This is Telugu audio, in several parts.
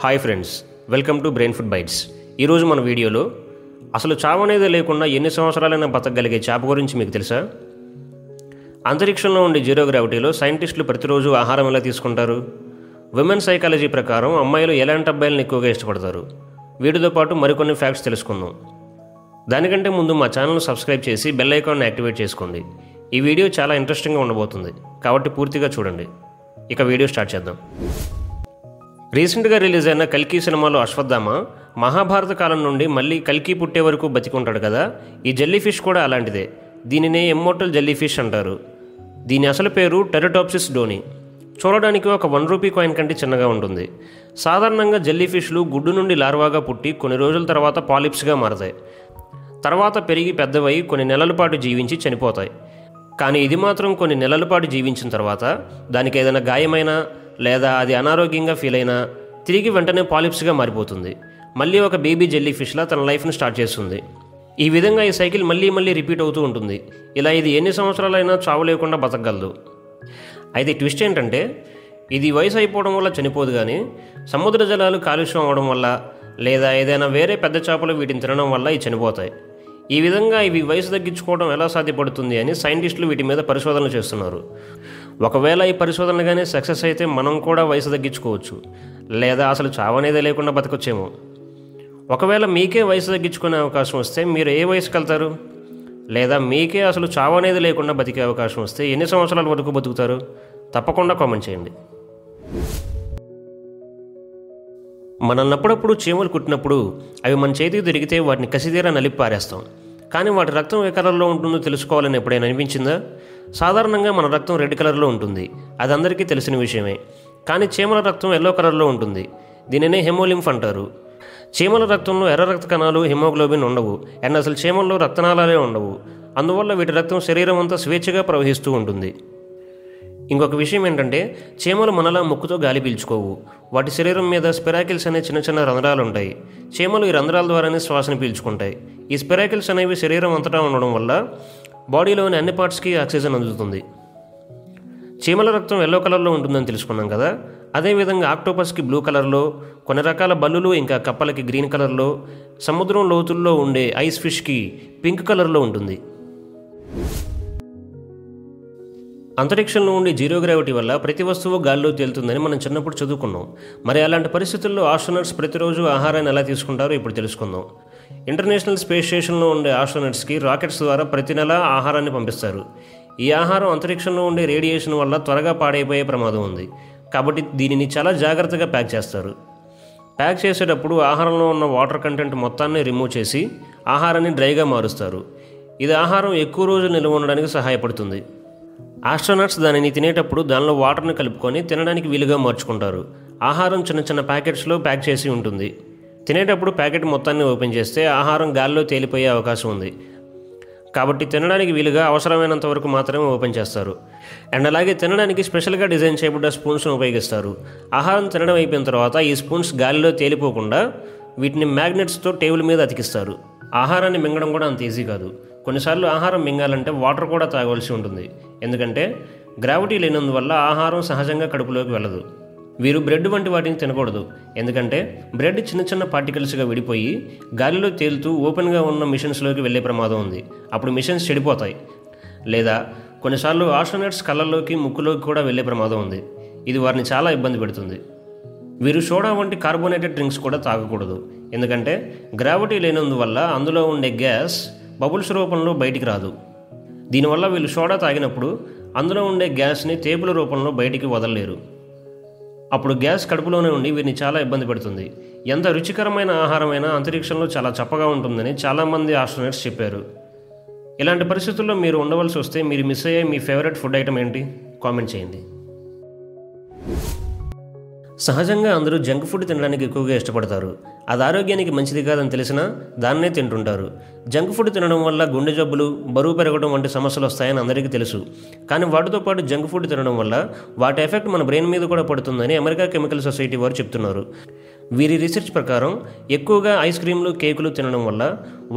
Hi friends, welcome to Brain Food Bites. ఈరోజు మన వీడియోలో అసలు చావు అనేది లేకుండా ఎన్ని సంవత్సరాలైనా బతకగలిగే చేప గురించి మీకు తెలుసా? అంతరిక్షంలో ఉండే జీరో గ్రావిటీలో సైంటిస్టులు ప్రతిరోజు ఆహారం ఎలా తీసుకుంటారు? విమెన్ సైకాలజీ ప్రకారం అమ్మాయిలు ఎలాంటి అబ్బాయిలను ఎక్కువగా ఇష్టపడతారు? వీటితో పాటు మరికొన్ని ఫ్యాక్ట్స్ తెలుసుకుందాం. దానికంటే ముందు మా ఛానల్ను సబ్స్క్రైబ్ చేసి బెల్ ఐకాన్ని యాక్టివేట్ చేసుకోండి. ఈ వీడియో చాలా ఇంట్రెస్టింగ్గా ఉండబోతుంది, కాబట్టి పూర్తిగా చూడండి. ఇక వీడియో స్టార్ట్ చేద్దాం. రీసెంట్గా రిలీజ్ అయిన కల్కి సినిమాలో అశ్వత్థామ మహాభారత కాలం నుండి మళ్ళీ కల్కి పుట్టే వరకు బతికుంటాడు కదా. ఈ జెల్లీ ఫిష్ కూడా అలాంటిదే. దీనినే ఇమ్మోర్టల్ జెల్లీ ఫిష్ అంటారు. దీని అసలు పేరు టెరటాప్సిస్ డోని. చూడడానికి ఒక 1 రూపీ కాయిన్ కంటే చిన్నగా ఉంటుంది. సాధారణంగా జెల్లీ ఫిష్లు గుడ్డు నుండి లార్వాగా పుట్టి కొన్ని రోజుల తర్వాత పాలిప్స్గా మారతాయి. తర్వాత పెరిగి పెద్దవై కొన్ని నెలల పాటు జీవించి చనిపోతాయి. కానీ ఇది మాత్రం కొన్ని నెలల పాటు జీవించిన తర్వాత దానికి ఏదైనా గాయమైనా లేదా అది అనారోగ్యంగా ఫీల్ అయినా తిరిగి వెంటనే పాలిప్స్గా మారిపోతుంది. మళ్ళీ ఒక బేబీ జెల్లీ ఫిష్లా తన లైఫ్ను స్టార్ట్ చేస్తుంది. ఈ విధంగా ఈ సైకిల్ మళ్ళీ రిపీట్ అవుతూ ఉంటుంది. ఇలా ఇది ఎన్ని సంవత్సరాలైనా చావు లేకుండా బతకగలదు. అయితే ట్విస్ట్ ఏంటంటే, ఇది వయసు అయిపోవడం వల్ల చనిపోదు, కానీ సముద్ర జలాలు కాలుష్యం అవడం వల్ల లేదా ఏదైనా వేరే పెద్ద చేపలు వీటిని తినడం వల్ల ఇవి చనిపోతాయి. ఈ విధంగా ఇవి వయసు తగ్గించుకోవడం ఎలా సాధ్యపడుతుంది అని సైంటిస్టులు వీటి మీద పరిశోధనలు చేస్తున్నారు. ఒకవేళ ఈ పరిశోధనలు కానీ సక్సెస్ అయితే మనం కూడా వయసు తగ్గించుకోవచ్చు, లేదా అసలు చావు అనేది లేకుండా బతకొచ్చేమో. ఒకవేళ మీకే వయసు తగ్గించుకునే అవకాశం వస్తే మీరు ఏ వయసుకి వెళ్తారు? లేదా మీకే అసలు చావు అనేది లేకుండా బతికే అవకాశం వస్తే ఎన్ని సంవత్సరాల వరకు బతుకుతారు? తప్పకుండా కామెంట్ చేయండి. మనల్ని అప్పుడప్పుడు చీమలు కుట్టినప్పుడు అవి మన చేతికి దొరికితే వాటిని కసిదీరా నలిపి పారేస్తాం. కానీ వాటి రక్తం ఏ కలర్లో ఉంటుందో తెలుసుకోవాలని ఎప్పుడైనా అనిపించిందా? సాధారణంగా మన రక్తం రెడ్ కలర్లో ఉంటుంది, అది అందరికీ తెలిసిన విషయమే. కానీ చీమల రక్తం ఎల్లో కలర్లో ఉంటుంది. దీనినే హెమోలింఫ్ అంటారు. చీమల రక్తంలో ఎర్ర రక్త కణాలు, హిమోగ్లోబిన్ ఉండవు. అండ్ అసలు చీమల్లో రక్తనాళాలే ఉండవు. అందువల్ల వీటి రక్తం శరీరం అంతా స్వేచ్ఛగా ప్రవహిస్తూ ఉంటుంది. ఇంకొక విషయం ఏంటంటే, చీమలు మనలా ముక్కుతో గాలి పీల్చుకోవు. వాటి శరీరం మీద స్పిరాకిల్స్ అనే చిన్న రంధ్రాలు ఉంటాయి. చీమలు ఈ రంధ్రాల ద్వారానే శ్వాసను పీల్చుకుంటాయి. ఈ స్పిరాకిల్స్ అనేవి శరీరం అంతటా ఉండడం వల్ల బాడీలోని అన్ని పార్ట్స్కి ఆక్సిజన్ అందుతుంది. చీమల రక్తం ఎల్లో కలర్లో ఉంటుందని తెలుసుకున్నాం కదా. అదేవిధంగా ఆక్టోపస్కి బ్లూ కలర్లో, కొన్ని రకాల బల్లులు ఇంకా కప్పలకి గ్రీన్ కలర్లో, సముద్రం లోతుల్లో ఉండే ఐస్ ఫిష్కి పింక్ కలర్లో ఉంటుంది. అంతరిక్షంలో ఉండే జీరో గ్రావిటీ వల్ల ప్రతి వస్తువు గాల్లో తేలుతుందని మనం చిన్నప్పుడు చదువుకున్నాం. మరి అలాంటి పరిస్థితుల్లో ఆస్ట్రోనట్స్ ప్రతిరోజు ఆహారాన్ని ఎలా తీసుకుంటారో ఇప్పుడు తెలుసుకుందాం. ఇంటర్నేషనల్ స్పేస్ స్టేషన్లో ఉండే ఆస్ట్రోనట్స్కి రాకెట్స్ ద్వారా ప్రతి నెల ఆహారాన్ని పంపిస్తారు. ఈ ఆహారం అంతరిక్షంలో ఉండే రేడియేషన్ వల్ల త్వరగా పాడైపోయే ప్రమాదం ఉంది. కాబట్టి దీనిని చాలా జాగ్రత్తగా ప్యాక్ చేస్తారు. ప్యాక్ చేసేటప్పుడు ఆహారంలో ఉన్న వాటర్ కంటెంట్ మొత్తాన్ని రిమూవ్ చేసి ఆహారాన్ని డ్రైగా మారుస్తారు. ఇది ఆహారం ఎక్కువ రోజులు నిల్వ ఉండడానికి సహాయపడుతుంది. ఆస్ట్రోనట్స్ దానిని తినేటప్పుడు దానిలో వాటర్ని కలుపుకొని తినడానికి వీలుగా మార్చుకుంటారు. ఆహారం చిన్న ప్యాకెట్స్లో ప్యాక్ చేసి ఉంటుంది. తినేటప్పుడు ప్యాకెట్ మొత్తాన్ని ఓపెన్ చేస్తే ఆహారం గాల్లో తేలిపోయే అవకాశం ఉంది. కాబట్టి తినడానికి వీలుగా అవసరమైనంత వరకు మాత్రమే ఓపెన్ చేస్తారు. అండ్ అలాగే తినడానికి స్పెషల్గా డిజైన్ చేయబడ్డ స్పూన్స్ను ఉపయోగిస్తారు. ఆహారం తినడం అయిపోయిన తర్వాత ఈ స్పూన్స్ గాలిలో తేలిపోకుండా వీటిని మ్యాగ్నెట్స్తో టేబుల్ మీద అతికిస్తారు. ఆహారాన్ని మింగడం కూడా అంత ఈజీ కాదు. కొన్నిసార్లు ఆహారం మింగాలంటే వాటర్ కూడా తాగవలసి ఉంటుంది. ఎందుకంటే గ్రావిటీ లేనందువల్ల ఆహారం సహజంగా కడుపులోకి వెళ్ళదు. వీరు బ్రెడ్ వంటి వాటిని తినకూడదు. ఎందుకంటే బ్రెడ్ చిన్న పార్టికల్స్గా విడిపోయి గాలిలో తేలుతూ ఓపెన్గా ఉన్న మిషన్స్లోకి వెళ్ళే ప్రమాదం ఉంది. అప్పుడు మిషన్స్ చెడిపోతాయి. లేదా కొన్నిసార్లు ఆస్ట్రోనట్స్ కళ్ళల్లోకి, ముక్కులోకి కూడా వెళ్ళే ప్రమాదం ఉంది. ఇది వారిని చాలా ఇబ్బంది పెడుతుంది. వీరు సోడా వంటి కార్బోనేటెడ్ డ్రింక్స్ కూడా తాగకూడదు. ఎందుకంటే గ్రావిటీ లేనందువల్ల అందులో ఉండే గ్యాస్ బబుల్స్ రూపంలో బయటికి రాదు. దీనివల్ల వీళ్ళు సోడా తాగినప్పుడు అందులో ఉండే గ్యాస్ని తేపుల రూపంలో బయటికి వదలలేరు. అప్పుడు గ్యాస్ కడుపులోనే ఉండి వీరిని చాలా ఇబ్బంది పెడుతుంది. ఎంత రుచికరమైన ఆహారమైనా అంతరిక్షంలో చాలా చప్పగా ఉంటుందని చాలామంది ఆస్ట్రోనట్స్ చెప్పారు. ఇలాంటి పరిస్థితుల్లో మీరు ఉండవలసి వస్తే మీరు మిస్ అయ్యే మీ ఫేవరెట్ ఫుడ్ ఐటమ్ ఏంటి? కామెంట్ చేయండి. సహజంగా అందరూ జంక్ ఫుడ్ తినడానికి ఎక్కువగా ఇష్టపడతారు. అది ఆరోగ్యానికి మంచిది కాదని తెలిసినా దాన్నే తింటుంటారు. జంక్ ఫుడ్ తినడం వల్ల గుండె జబ్బులు, బరువు పెరగడం వంటి సమస్యలు వస్తాయని అందరికీ తెలుసు. కానీ వాటితో పాటు జంక్ ఫుడ్ తినడం వల్ల వాటి ఎఫెక్ట్ మన బ్రెయిన్ మీద కూడా పడుతుందని అమెరికా కెమికల్ సొసైటీ వారు చెప్తున్నారు. వీరి రీసెర్చ్ ప్రకారం ఎక్కువగా ఐస్ క్రీమ్లు, కేకులు తినడం వల్ల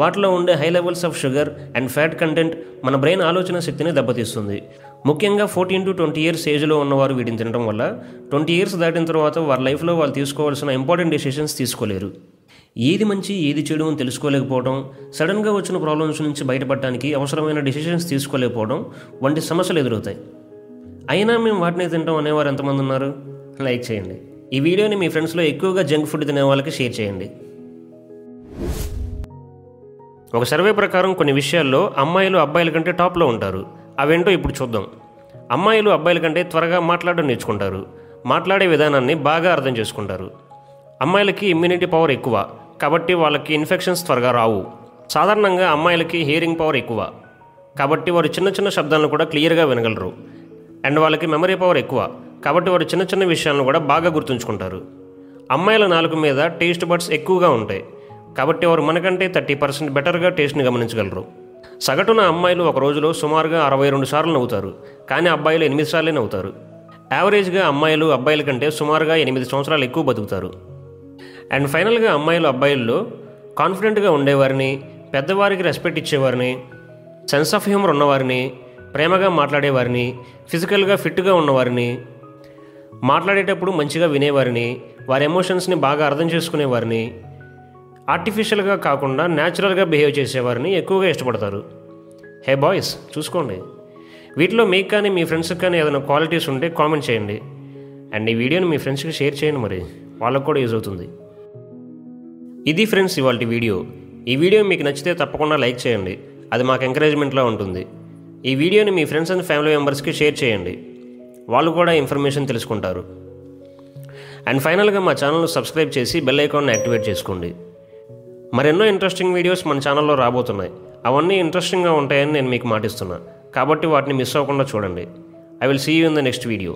వాటిలో ఉండే high levels of sugar and fat content మన బ్రెయిన్ ఆలోచన శక్తిని దెబ్బతీస్తుంది. ముఖ్యంగా 14 to 20 ఇయర్స్ ఏజ్లో ఉన్నవారు వీటిని తినడం వల్ల 20 ఇయర్స్ దాటిన తర్వాత వారి లైఫ్లో వాళ్ళు తీసుకోవాల్సిన ఇంపార్టెంట్ డెసిషన్స్ తీసుకోలేరు. ఏది మంచి ఏది చెడు అని తెలుసుకోలేకపోవడం, సడన్గా వచ్చిన ప్రాబ్లమ్స్ నుంచి బయటపడడానికి అవసరమైన డెసిషన్స్ తీసుకోలేకపోవడం వంటి సమస్యలు ఎదురవుతాయి. అయినా మేము వాటిని తింటాం అనేవారు ఎంతమంది ఉన్నారు? లైక్ చేయండి. ఈ వీడియోని మీ ఫ్రెండ్స్లో ఎక్కువగా జంక్ ఫుడ్ తినే వాళ్ళకి షేర్ చేయండి. ఒక సర్వే ప్రకారం కొన్ని విషయాల్లో అమ్మాయిలు అబ్బాయిల కంటే టాప్లో ఉంటారు. అవేంటో ఇప్పుడు చూద్దాం. అమ్మాయిలు అబ్బాయిల కంటే త్వరగా మాట్లాడడం నేర్చుకుంటారు. మాట్లాడే విధానాన్ని బాగా అర్థం చేసుకుంటారు. అమ్మాయిలకి ఇమ్యూనిటీ పవర్ ఎక్కువ, కాబట్టి వాళ్ళకి ఇన్ఫెక్షన్స్ త్వరగా రావు. సాధారణంగా అమ్మాయిలకి హియరింగ్ పవర్ ఎక్కువ, కాబట్టి వారు చిన్న చిన్న శబ్దాలను కూడా క్లియర్గా వినగలరు. అండ్ వాళ్ళకి మెమరీ పవర్ ఎక్కువ, కాబట్టి వారు చిన్న చిన్న విషయాలను కూడా బాగా గుర్తుంచుకుంటారు. అమ్మాయిల నాలుక మీద టేస్ట్ బడ్స్ ఎక్కువగా ఉంటాయి, కాబట్టి వారు మనకంటే 30% బెటర్గా టేస్ట్ని గమనించగలరు. సగటున అమ్మాయిలు ఒక రోజులో సుమారుగా 62 సార్లు నవ్వుతారు, కానీ అబ్బాయిలు 8 సార్లే నవ్వుతారు. యావరేజ్గా అమ్మాయిలు అబ్బాయిల కంటే సుమారుగా 8 సంవత్సరాలు ఎక్కువ బతుకుతారు. అండ్ ఫైనల్గా అమ్మాయిలు అబ్బాయిల్లో కాన్ఫిడెంట్గా ఉండేవారిని, పెద్దవారికి రెస్పెక్ట్ ఇచ్చేవారిని, సెన్స్ ఆఫ్ హ్యూమర్ ఉన్నవారిని, ప్రేమగా మాట్లాడేవారిని, ఫిజికల్గా ఫిట్గా ఉన్నవారిని, మాట్లాడేటప్పుడు మంచిగా వినేవారిని, వారి ఎమోషన్స్ని బాగా అర్థం చేసుకునేవారిని, ఆర్టిఫిషియల్గా కాకుండా న్యాచురల్గా బిహేవ్ చేసేవారిని ఎక్కువగా ఇష్టపడతారు. హే బాయ్స్, చూసుకోండి. వీటిలో మీకు కానీ మీ ఫ్రెండ్స్కి కానీ ఏదైనా క్వాలిటీస్ ఉంటే కామెంట్ చేయండి. అండ్ ఈ వీడియోని మీ ఫ్రెండ్స్కి షేర్ చేయండి, మరి వాళ్ళకు కూడా యూజ్ అవుతుంది. ఇది ఫ్రెండ్స్ ఇవాల్టి వీడియో. ఈ వీడియో మీకు నచ్చితే తప్పకుండా లైక్ చేయండి, అది మాకు ఎంకరేజ్మెంట్లా ఉంటుంది. ఈ వీడియోని మీ ఫ్రెండ్స్ అండ్ ఫ్యామిలీ మెంబర్స్కి షేర్ చేయండి, వాళ్ళు కూడా ఇన్ఫర్మేషన్ తెలుసుకుంటారు. అండ్ ఫైనల్గా మా ఛానల్ను సబ్స్క్రైబ్ చేసి బెల్ ఐకాన్ని యాక్టివేట్ చేసుకోండి. మరెన్నో ఇంట్రెస్టింగ్ వీడియోస్ మన ఛానల్లో రాబోతున్నాయి. అవన్నీ ఇంట్రెస్టింగ్గా ఉంటాయని నేను మీకు మాటిస్తున్నా, కాబట్టి వాటిని మిస్ అవ్వకుండా చూడండి. I will see you in the next video.